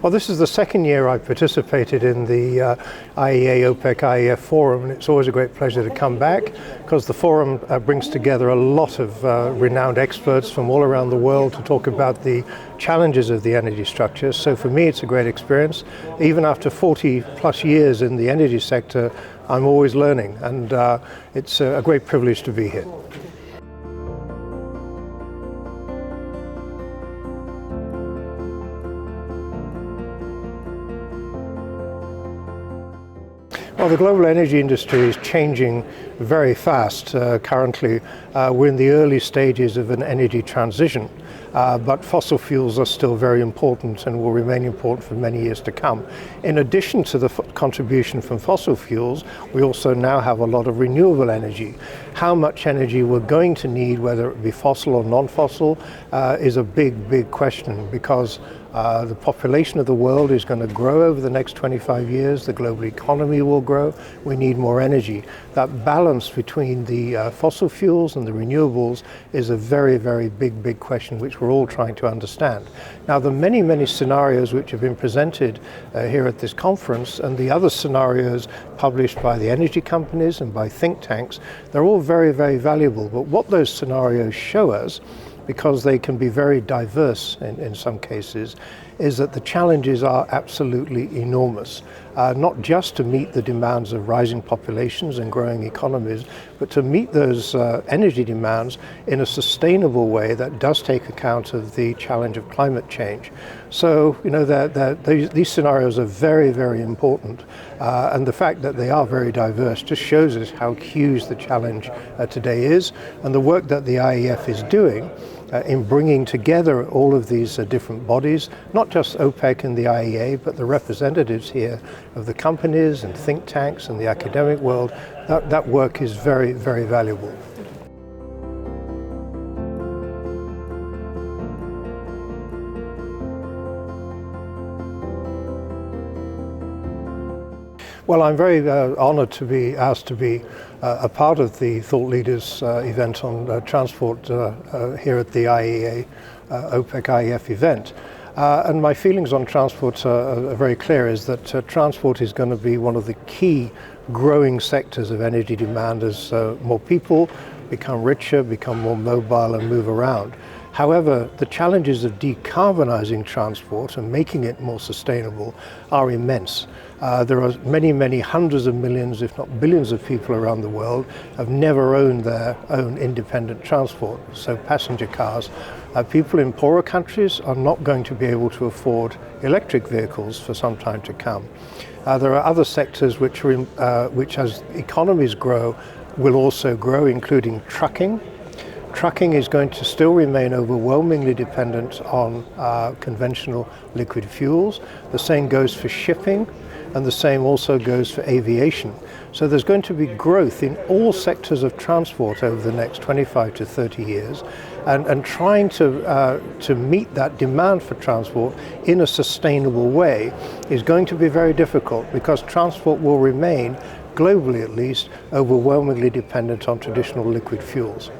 Well, this is the second year I've participated in the IEA-OPEC-IEF forum, and it's always a great pleasure to come back because the forum brings together a lot of renowned experts from all around the world to talk about the challenges of the energy structure. So for me, it's a great experience. Even after 40 plus years in the energy sector, I'm always learning, and it's a great privilege to be here. Well, the global energy industry is changing very fast. Currently, we're in the early stages of an energy transition, but fossil fuels are still very important and will remain important for many years to come. In addition to the contribution from fossil fuels, we also now have a lot of renewable energy. How much energy we're going to need, whether it be fossil or non-fossil, is a big question, because the population of the world is going to grow over the next 25 years. The global economy will grow. We need more energy. That balance between the fossil fuels and the renewables is a very big question, which we're all trying to understand. Now, the many scenarios which have been presented here at this conference, and the other scenarios published by the energy companies and by think tanks, they're all very valuable. But what those scenarios show us, because they can be very diverse in some cases, is that the challenges are absolutely enormous. Not just to meet the demands of rising populations and growing economies, but to meet those energy demands in a sustainable way that does take account of the challenge of climate change. So, you know, these scenarios are very important, and the fact that they are very diverse just shows us how huge the challenge today is, and the work that the IEF is doing in bringing together all of these different bodies, not just OPEC and the IEA, but the representatives here of the companies and think tanks and the academic world. That work is very valuable. Well, I'm very honored to be asked to be a part of the Thought Leaders event on transport here at the IEA OPEC-IEF event. And my feelings on transport are very clear, is that transport is going to be one of the key growing sectors of energy demand as more people become richer, become more mobile and move around. However, the challenges of decarbonizing transport and making it more sustainable are immense. There are many hundreds of millions, if not billions of people around the world have never owned their own independent transport, so passenger cars. People in poorer countries are not going to be able to afford electric vehicles for some time to come. There are other sectors which as economies grow, will also grow, including trucking. Trucking is going to still remain overwhelmingly dependent on conventional liquid fuels. The same goes for shipping, and the same also goes for aviation. So there's going to be growth in all sectors of transport over the next 25 to 30 years, and trying to meet that demand for transport in a sustainable way is going to be very difficult, because transport will remain, globally at least, overwhelmingly dependent on traditional liquid fuels.